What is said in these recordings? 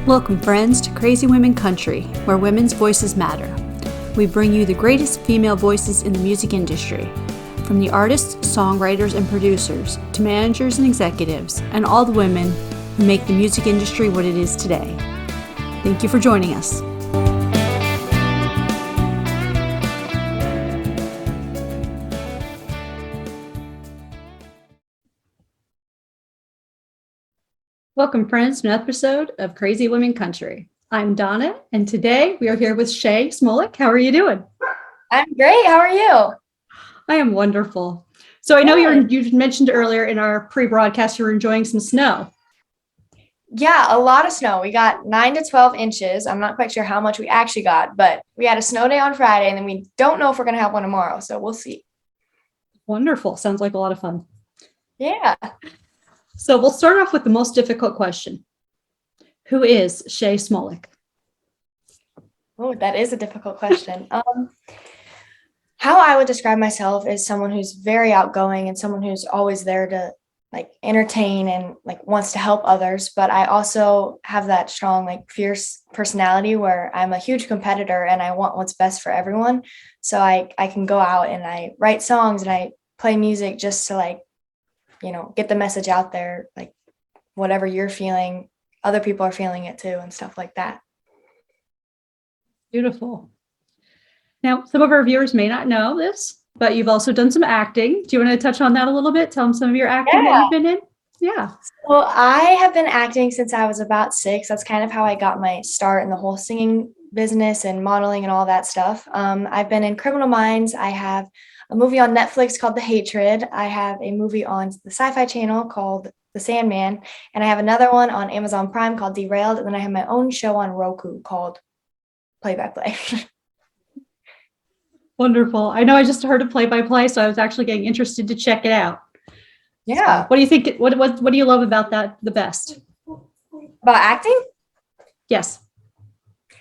Welcome, friends, to Crazy Women Country, where women's voices matter. We bring you the greatest female voices in the music industry, from the artists, songwriters, and producers, to managers and executives, and all the women who make the music industry what it is today. Thank you for joining us. Welcome, friends, to an episode of Crazy Women Country. I'm Donna, and today we are here with Shae Smolik. How are you doing? I'm great. How are you? I am wonderful. So I know you mentioned earlier in our pre-broadcast you were enjoying some snow. Yeah, a lot of snow. We got 9 to 12 inches. I'm not quite sure how much we actually got, but we had a snow day on Friday, and then we don't know if we're going to have one tomorrow, so we'll see. Wonderful. Sounds like a lot of fun. Yeah. So we'll start off with the most difficult question. Who is Shae Smolik? Oh, that is a difficult question. How I would describe myself is someone who's very outgoing and someone who's always there to entertain and wants to help others. But I also have that strong, fierce personality where I'm a huge competitor and I want what's best for everyone. So I can go out and I write songs and I play music just to get the message out there, whatever you're feeling, other people are feeling it too and stuff like that. Beautiful. Now, some of our viewers may not know this, but you've also done some acting. Do you want to touch on that a little bit? Tell them some of your acting that you've been in. Yeah. Well, I have been acting since I was about 6. That's kind of how I got my start in the whole singing business and modeling and all that stuff. I've been in Criminal Minds. I have a movie on Netflix called The Hatred. I have a movie on the SyFy channel called The Sandman. And I have another one on Amazon Prime called Derailed. And then I have my own show on Roku called Play by Play. Wonderful. I know I just heard of Play by Play, so I was actually getting interested to check it out. Yeah. So what do you think? What do you love about that the best? About acting? Yes.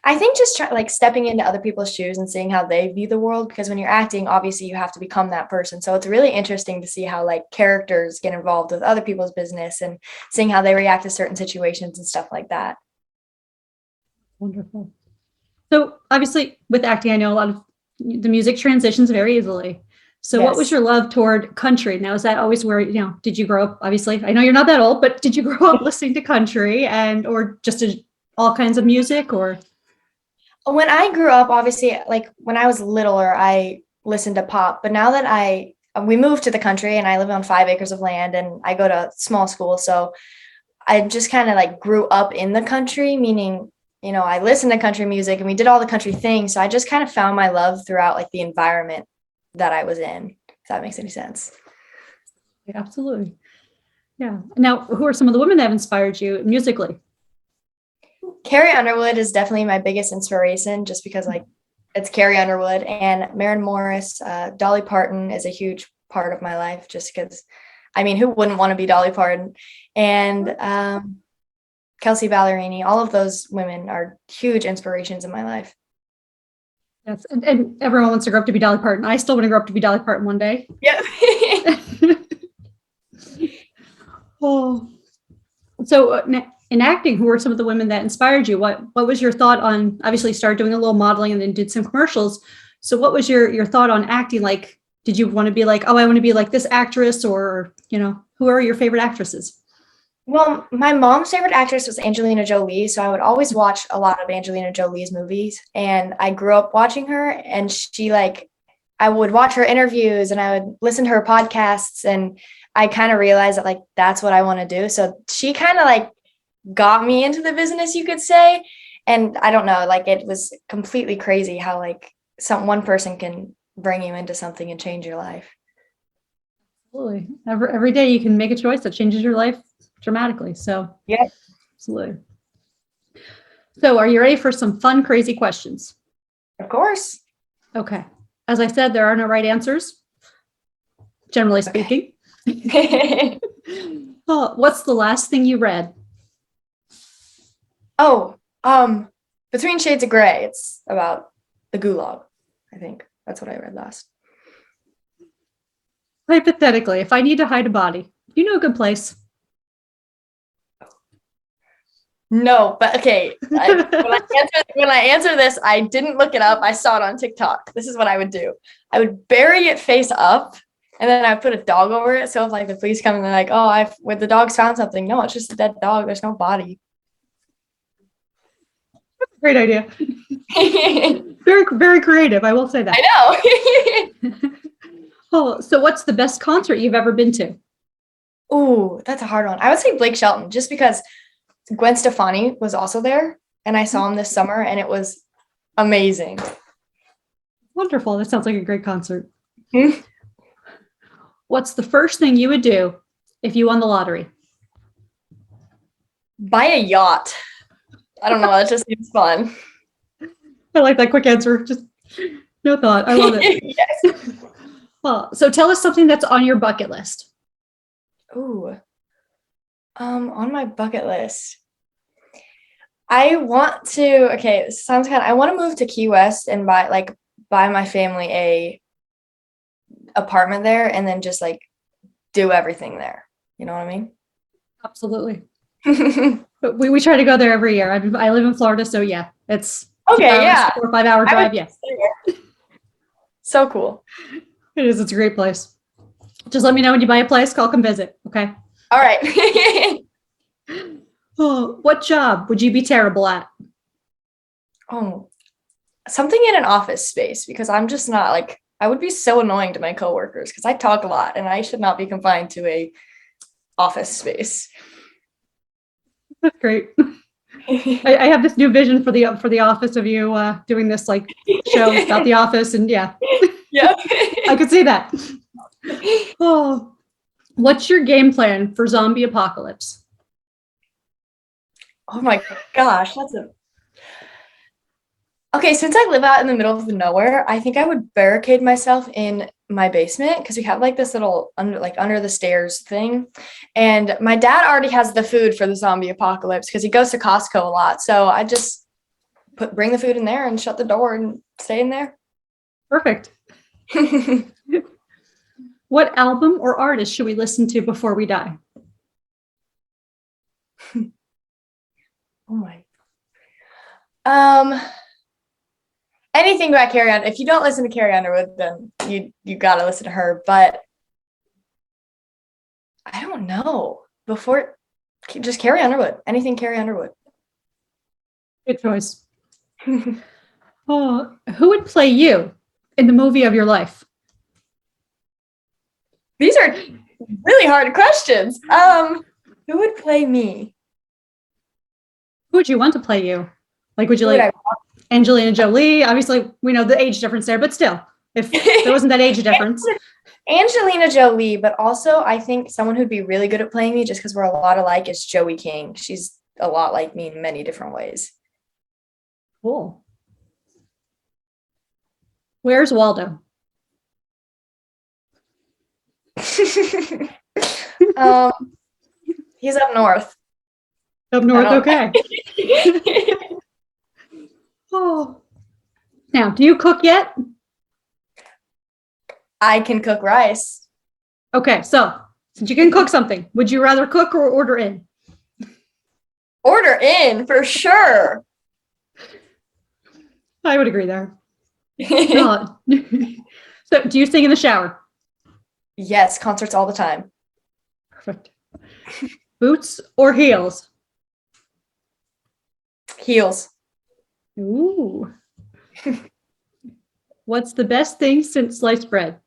I think just stepping into other people's shoes and seeing how they view the world, because when you're acting, obviously you have to become that person. So it's really interesting to see how characters get involved with other people's business and seeing how they react to certain situations and stuff like that. Wonderful. So obviously with acting, I know a lot of the music transitions very easily. So What was your love toward country? Now, is that always where, did you grow up? Obviously, I know you're not that old, but did you grow up listening to country or just all kinds of music or? When I grew up, obviously, when I was littler, I listened to pop. But now that we moved to the country and I live on 5 acres of land and I go to small school. So I just kind of grew up in the country, meaning, I listened to country music and we did all the country things. So I just kind of found my love throughout the environment that I was in, if that makes any sense. Yeah, absolutely. Yeah. Now, who are some of the women that have inspired you musically? Carrie Underwood is definitely my biggest inspiration just because it's Carrie Underwood, and Maren Morris, Dolly Parton is a huge part of my life just because, who wouldn't want to be Dolly Parton? And Kelsey Ballerini, all of those women are huge inspirations in my life. Yes, and everyone wants to grow up to be Dolly Parton. I still want to grow up to be Dolly Parton one day. Yep. Oh, so in acting, who were some of the women that inspired you? What was your thought on? Obviously, you started doing a little modeling and then did some commercials. So, what was your thought on acting? Did you want to be I want to be like this actress, or who are your favorite actresses? Well, my mom's favorite actress was Angelina Jolie, so I would always watch a lot of Angelina Jolie's movies, and I grew up watching her, and she I would watch her interviews and I would listen to her podcasts, and I kind of realized that that's what I want to do. So she kind of got me into the business, you could say. And I don't know, it was completely crazy how one person can bring you into something and change your life. Absolutely. Every day you can make a choice that changes your life dramatically. So yeah, absolutely. So are you ready for some fun, crazy questions? Of course. Okay. As I said, there are no right answers, generally speaking. Okay. What's the last thing you read? Between Shades of Grey. It's about the gulag. I think that's what I read last. Hypothetically, if I need to hide a body, you know a good place. No, but okay. When I answer this, I didn't look it up. I saw it on TikTok. This is what I would do. I would bury it face up, and then I would put a dog over it. So if like the police come and they're like, "Oh, the dog's found something." No, it's just a dead dog. There's no body. Great idea. Very, very creative. I will say that. I know. Oh, so what's the best concert you've ever been to? Ooh, that's a hard one. I would say Blake Shelton, just because Gwen Stefani was also there, and I saw him this summer, and it was amazing. Wonderful. That sounds like a great concert. Hmm? What's the first thing you would do if you won the lottery? Buy a yacht. I don't know. That just seems fun. I like that quick answer. Just no thought. I love it. Yes. Well, so tell us something that's on your bucket list. Ooh. On my bucket list, I want to. Okay, this sounds kind of. I want to move to Key West and buy my family a apartment there, and then just like do everything there. You know what I mean? Absolutely. But we try to go there every year. I live in Florida, so yeah, it's Okay, yeah. 4 or 5 hour drive. Yeah, so cool. it is. It's a great place. Just let me know when you buy a place. I'll come visit. Okay. All right. Oh, what job would you be terrible at? Oh, something in an office space, because I'm just not like, I would be so annoying to my coworkers because I talk a lot and I should not be confined to a office space. That's great. I have this new vision for the office of you doing this like show about the office, and yeah, Yeah. I could see that. Oh, what's your game plan for zombie apocalypse? Oh my gosh, okay, since I live out in the middle of the nowhere, I think I would barricade myself in my basement because we have like this little under the stairs thing. And my dad already has the food for the zombie apocalypse because he goes to Costco a lot. So I just bring the food in there and shut the door and stay in there. Perfect. What album or artist should we listen to before we die? Oh my. Anything by Carrie Underwood. If you don't listen to Carrie Underwood, then you gotta listen to her. But I don't know. Just Carrie Underwood. Anything Carrie Underwood. Good choice. Oh, who would play you in the movie of your life? These are really hard questions. Who would play me? Who would you want to play you? Like, would you like Angelina Jolie? Obviously, we know the age difference there, but still, if there wasn't that age difference. Angelina Jolie, but also I think someone who'd be really good at playing me, just because we're a lot alike, is Joey King. She's a lot like me in many different ways. Cool. Where's Waldo? He's up north. Up north, okay. Oh. Now, do you cook yet? I can cook rice. Okay, so since you can cook something, would you rather cook or order in? Order in for sure. I would agree there. So, do you sing in the shower? Yes, concerts all the time. Perfect. Boots or heels? Heels. Ooh. What's the best thing since sliced bread?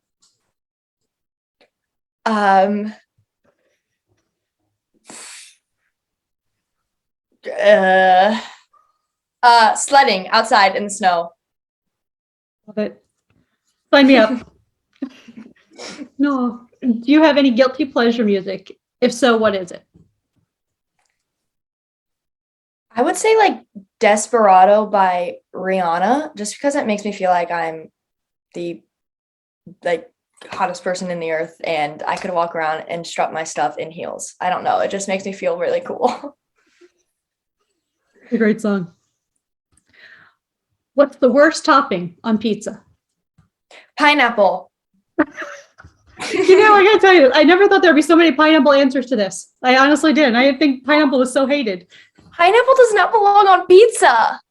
Sledding outside in the snow. Love it. Sign me up. No. Do you have any guilty pleasure music? If so, what is it? I would say like Desperado by Rihanna, just because it makes me feel like I'm the hottest person in the earth and I could walk around and strut my stuff in heels. I don't know. It just makes me feel really cool. A great song. What's the worst topping on pizza? Pineapple. You know, I gotta tell you, I never thought there'd be so many pineapple answers to this. I honestly didn't. I didn't think pineapple was so hated. Pineapple does not belong on pizza.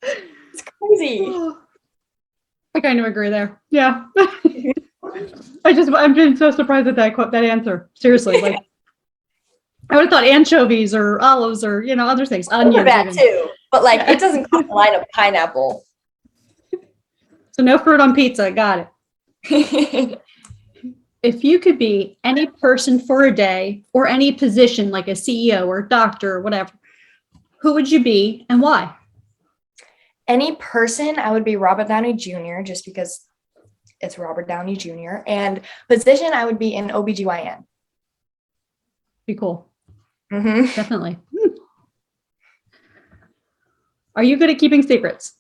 It's crazy. I kind of agree there. Yeah. I'm just so surprised at that answer. Seriously, like I would have thought anchovies or olives or other things. Onions. That too, but like it doesn't cross the line of pineapple. So no fruit on pizza. Got it. If you could be any person for a day or any position, like a CEO or a doctor or whatever, who would you be and why? Any person, I would be Robert Downey Jr. just because it's Robert Downey Jr. And position, I would be in OBGYN. Be cool. Mm-hmm. Definitely. Are you good at keeping secrets?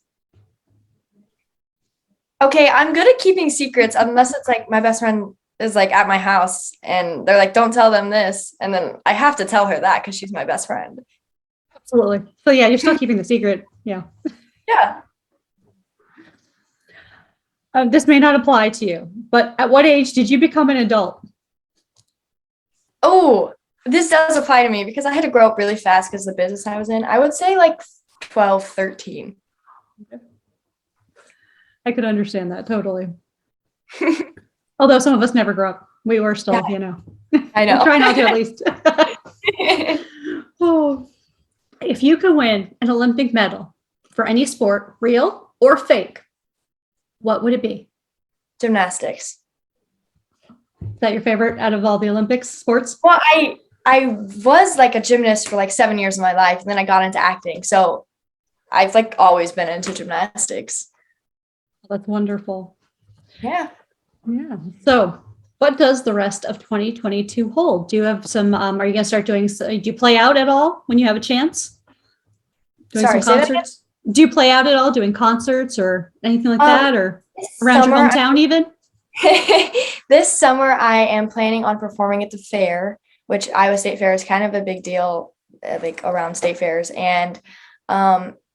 Okay, I'm good at keeping secrets unless it's like my best friend is like at my house and they're like, don't tell them this. And then I have to tell her that because she's my best friend. Absolutely. So yeah, you're still keeping the secret. Yeah. Yeah. This may not apply to you, but at what age did you become an adult? Oh, this does apply to me because I had to grow up really fast because of the business I was in. I would say like 12, 13. I could understand that totally. Although some of us never grew up. We were still, I know. Try not to at least. Oh. If you could win an Olympic medal for any sport, real or fake, what would it be? Gymnastics. Is that your favorite out of all the Olympics sports? Well, I was like a gymnast for like 7 years of my life, and then I got into acting. So I've like always been into gymnastics. That's wonderful. Yeah. Yeah. So what does the rest of 2022 hold? Do you have some, are you going to start do you play out at all when you have a chance? Doing Sorry, some concerts? Do you play out at all, doing concerts or anything like that, or around your hometown even? This summer, I am planning on performing at the fair, which Iowa State Fair is kind of a big deal, like around state fairs. And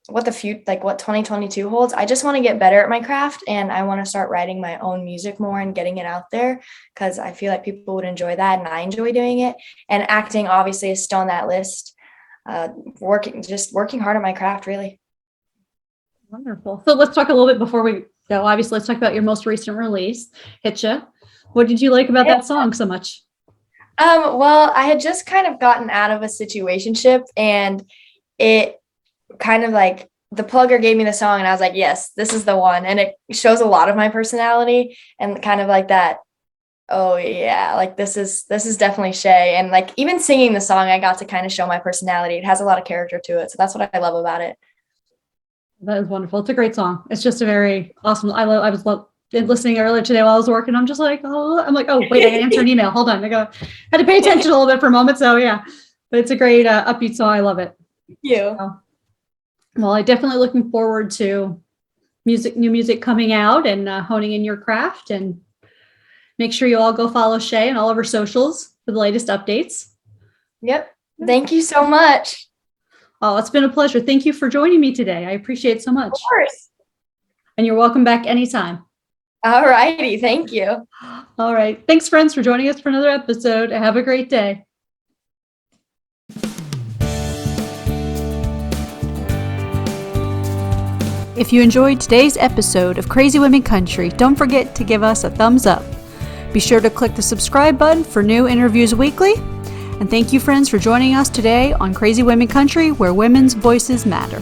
what 2022 holds, I just want to get better at my craft, and I want to start writing my own music more and getting it out there because I feel like people would enjoy that, and I enjoy doing it. And acting obviously is still on that list. Working hard at my craft, really. Wonderful. So let's talk a little bit before we go. Obviously, let's talk about your most recent release, Hitcha. What did you like about that song so much? Well, I had just kind of gotten out of a situationship, and it kind of like the plugger gave me the song, and I was like, yes, this is the one. And it shows a lot of my personality and kind of like that. Oh yeah, like this is definitely Shae. And like even singing the song, I got to kind of show my personality. It has a lot of character to it, so that's what I love about it. That is wonderful. It's a great song. It's just a very awesome. I was listening earlier today while I was working. I'm like, oh wait, I gotta answer an email. Hold on, had to pay attention a little bit for a moment. So yeah, but it's a great upbeat song. I love it. Thank you. So, well, I definitely looking forward to new music coming out and honing in your craft. And make sure you all go follow Shae and all of her socials for the latest updates. Yep. Thank you so much. Oh, it's been a pleasure. Thank you for joining me today. I appreciate it so much. Of course. And you're welcome back anytime. All righty. Thank you. All right. Thanks, friends, for joining us for another episode. Have a great day. If you enjoyed today's episode of Crazy Women Country, don't forget to give us a thumbs up. Be sure to click the subscribe button for new interviews weekly. And thank you, friends, for joining us today on Crazy Women Country, where women's voices matter.